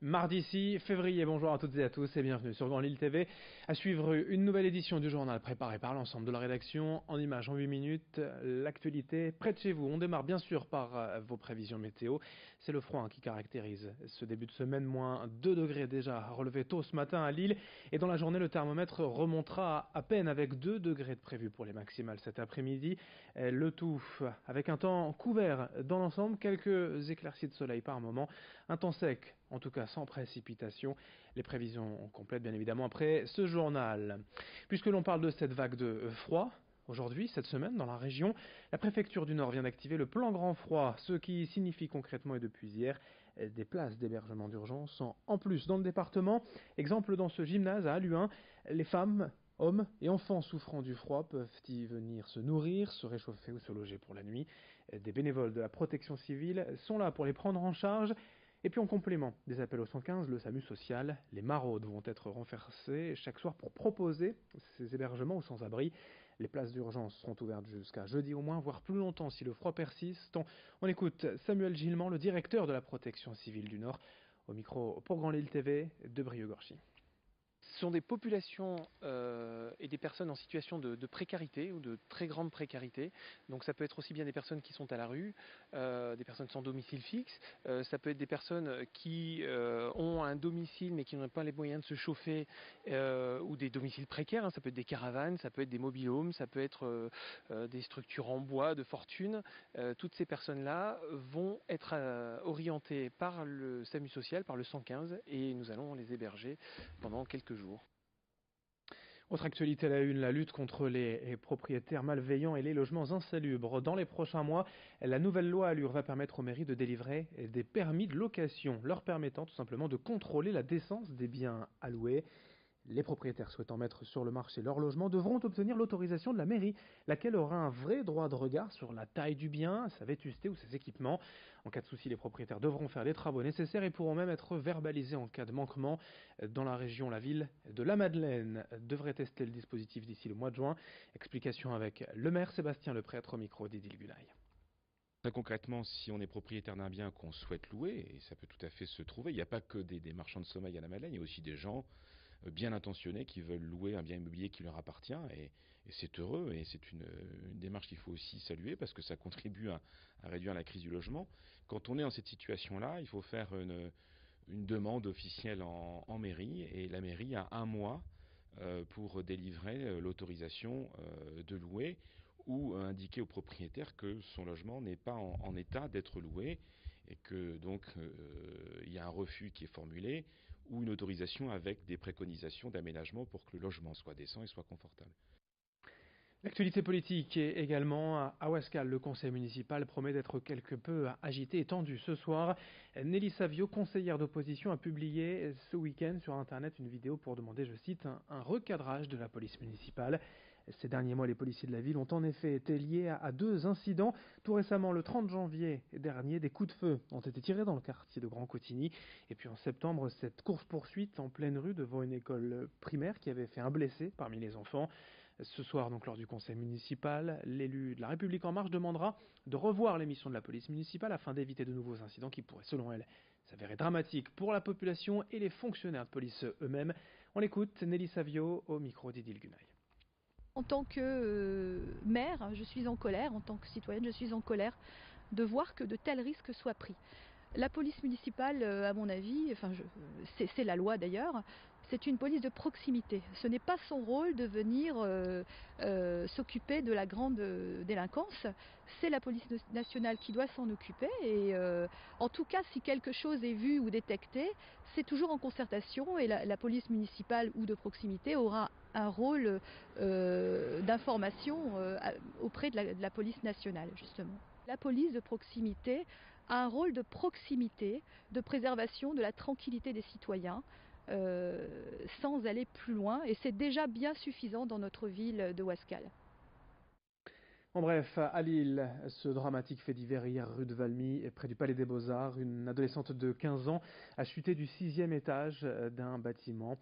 Mardi 6 février, bonjour à toutes et à tous et bienvenue sur Grand Lille TV. À suivre une nouvelle édition du journal préparé par l'ensemble de la rédaction, en images en 8 minutes, l'actualité près de chez vous. On démarre bien sûr par vos prévisions météo. C'est le froid qui caractérise ce début de semaine, moins 2 degrés déjà relevé tôt ce matin à Lille. Et dans la journée, le thermomètre remontera à peine avec 2 degrés de prévu pour les maximales cet après-midi. Le tout avec un temps couvert dans l'ensemble, quelques éclaircies de soleil par moment, un temps sec. En tout cas sans précipitation, les prévisions complètes bien évidemment après ce journal. Puisque l'on parle de cette vague de froid, aujourd'hui, cette semaine, dans la région, la préfecture du Nord vient d'activer le plan grand froid, ce qui signifie concrètement et depuis hier des places d'hébergement d'urgence en plus dans le département. Exemple dans ce gymnase à Halluin, les femmes, hommes et enfants souffrant du froid peuvent y venir se nourrir, se réchauffer ou se loger pour la nuit. Des bénévoles de la protection civile sont là pour les prendre en charge. Et puis en complément des appels au 115, le SAMU social, les maraudes vont être renforcées chaque soir pour proposer ces hébergements aux sans-abri. Les places d'urgence seront ouvertes jusqu'à jeudi au moins, voire plus longtemps si le froid persiste. On écoute Samuel Gillement, le directeur de la protection civile du Nord, au micro pour Grand Lille TV de Brieux-Gorchy. Ce sont des populations et des personnes en situation de précarité ou de très grande précarité. Donc ça peut être aussi bien des personnes qui sont à la rue, des personnes sans domicile fixe, ça peut être des personnes qui ont un domicile mais qui n'ont pas les moyens de se chauffer ou des domiciles précaires, hein. Ça peut être des caravanes, ça peut être des mobil-homes, ça peut être des structures en bois de fortune. Toutes ces personnes-là vont être orientées par le SAMU social, par le 115 et nous allons les héberger pendant quelques jours. Autre actualité à la une, la lutte contre les propriétaires malveillants et les logements insalubres. Dans les prochains mois, la nouvelle loi Allure va permettre aux mairies de délivrer des permis de location, leur permettant tout simplement de contrôler la décence des biens alloués. Les propriétaires souhaitant mettre sur le marché leur logement devront obtenir l'autorisation de la mairie, laquelle aura un vrai droit de regard sur la taille du bien, sa vétusté ou ses équipements. En cas de souci, les propriétaires devront faire les travaux nécessaires et pourront même être verbalisés en cas de manquement. Dans la région, la ville de la Madeleine devrait tester le dispositif d'ici le mois de juin. Explication avec le maire Sébastien Leprêtre au micro d'Idil Gunaï. Très concrètement, si on est propriétaire d'un bien qu'on souhaite louer, et ça peut tout à fait se trouver, il n'y a pas que des marchands de sommeil à la Madeleine, il y a aussi des gens bien intentionnés qui veulent louer un bien immobilier qui leur appartient, et c'est heureux, et c'est une démarche qu'il faut aussi saluer, parce que ça contribue à réduire la crise du logement. Quand on est dans cette situation-là, il faut faire une demande officielle en mairie, et la mairie a un mois pour délivrer l'autorisation de louer, ou indiquer au propriétaire que son logement n'est pas en état d'être loué, et que donc il y a un refus qui est formulé, ou une autorisation avec des préconisations d'aménagement pour que le logement soit décent et soit confortable. L'actualité politique est également à Ouascal. Le conseil municipal promet d'être quelque peu agité et tendu ce soir. Nelly Savio, conseillère d'opposition, a publié ce week-end sur Internet une vidéo pour demander, je cite, un recadrage de la police municipale. Ces derniers mois, les policiers de la ville ont en effet été liés à 2 incidents. Tout récemment, le 30 janvier dernier, des coups de feu ont été tirés dans le quartier de Grand Cotigny. Et puis en septembre, cette course-poursuite en pleine rue devant une école primaire qui avait fait un blessé parmi les enfants. Ce soir, donc, lors du conseil municipal, l'élu de La République En Marche demandera de revoir les missions de la police municipale afin d'éviter de nouveaux incidents qui pourraient, selon elle, s'avérer dramatiques pour la population et les fonctionnaires de police eux-mêmes. On l'écoute, Nelly Savio au micro d'Idil Gunaï. En tant que maire, je suis en colère, en tant que citoyenne, je suis en colère de voir que de tels risques soient pris. La police municipale, à mon avis, c'est la loi d'ailleurs, c'est une police de proximité. Ce n'est pas son rôle de venir s'occuper de la grande délinquance. C'est la police nationale qui doit s'en occuper. Et en tout cas, si quelque chose est vu ou détecté, c'est toujours en concertation et la police municipale ou de proximité aura un rôle d'information auprès de la police nationale, justement. La police de proximité a un rôle de proximité, de préservation de la tranquillité des citoyens, sans aller plus loin, et c'est déjà bien suffisant dans notre ville de Ouascal. En bref, à Lille, ce dramatique fait divers hier rue de Valmy, près du Palais des Beaux-Arts, une adolescente de 15 ans a chuté du 6e étage d'un bâtiment.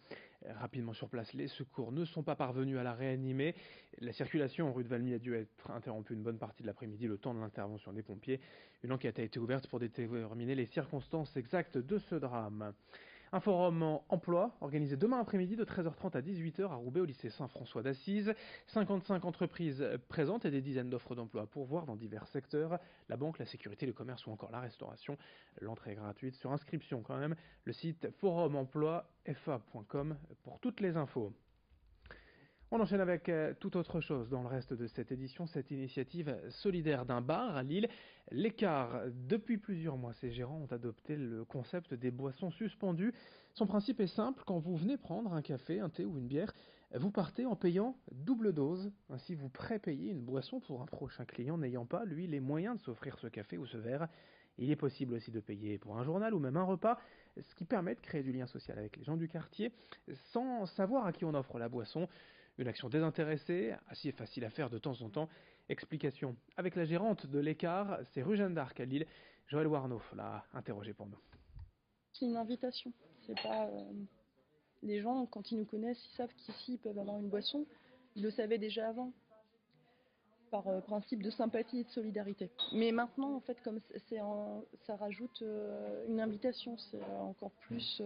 Rapidement sur place, les secours ne sont pas parvenus à la réanimer. La circulation en rue de Valmy a dû être interrompue une bonne partie de l'après-midi, le temps de l'intervention des pompiers. Une enquête a été ouverte pour déterminer les circonstances exactes de ce drame. Un forum emploi organisé demain après-midi de 13h30 à 18h à Roubaix au lycée Saint-François d'Assise. 55 entreprises présentes et des dizaines d'offres d'emploi à pourvoir dans divers secteurs. La banque, la sécurité, le commerce ou encore la restauration. L'entrée est gratuite sur inscription quand même. Le site forumemploifa.com pour toutes les infos. On enchaîne avec tout autre chose dans le reste de cette édition, cette initiative solidaire d'un bar à Lille. L'Écart, depuis plusieurs mois, ses gérants ont adopté le concept des boissons suspendues. Son principe est simple, quand vous venez prendre un café, un thé ou une bière, vous partez en payant double dose. Ainsi, vous prépayez une boisson pour un prochain client n'ayant pas, lui, les moyens de s'offrir ce café ou ce verre. Il est possible aussi de payer pour un journal ou même un repas, ce qui permet de créer du lien social avec les gens du quartier, sans savoir à qui on offre la boisson. Une action désintéressée, assez facile à faire de temps en temps. Explication avec la gérante de l'Écart, c'est rue Jeanne d'Arc à Lille. Joël Warnow l'a interrogé pour nous. C'est une invitation. C'est pas les gens, quand ils nous connaissent, ils savent qu'ici ils peuvent avoir une boisson. Ils le savaient déjà avant, par principe de sympathie et de solidarité. Mais maintenant, en fait, comme ça rajoute une invitation, c'est encore plus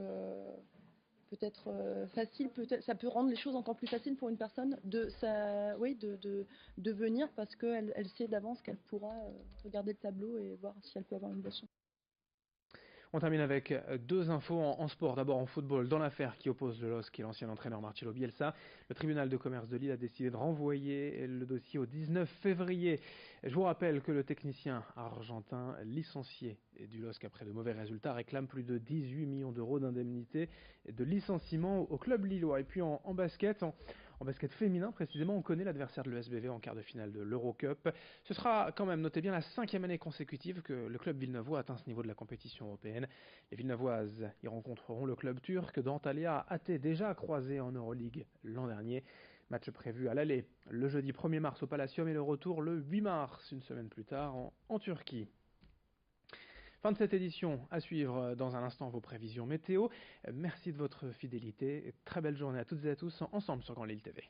peut-être facile, peut-être ça peut rendre les choses encore plus faciles pour une personne de venir parce qu'elle sait d'avance qu'elle pourra regarder le tableau et voir si elle peut avoir une boisson. On termine avec deux infos en sport. D'abord en football, dans l'affaire qui oppose le LOSC et l'ancien entraîneur Marcelo Bielsa, le tribunal de commerce de Lille a décidé de renvoyer le dossier au 19 février. Je vous rappelle que le technicien argentin licencié du LOSC après de mauvais résultats réclame plus de 18 millions d'euros d'indemnité et de licenciement au club lillois. Et puis en basket, en basket féminin, précisément, on connaît l'adversaire de l'ESBV en quart de finale de l'Eurocup. Ce sera quand même, notez bien, la 5e année consécutive que le club villeneuvois atteint ce niveau de la compétition européenne. Les Villeneuvoises y rencontreront le club turc d'Antalya, déjà croisé en Euroleague l'an dernier. Match prévu à l'aller le jeudi 1er mars au Palacium et le retour le 8 mars, une semaine plus tard, en Turquie. Fin de cette édition, à suivre dans un instant vos prévisions météo. Merci de votre fidélité. Très belle journée à toutes et à tous ensemble sur Grand Lille TV.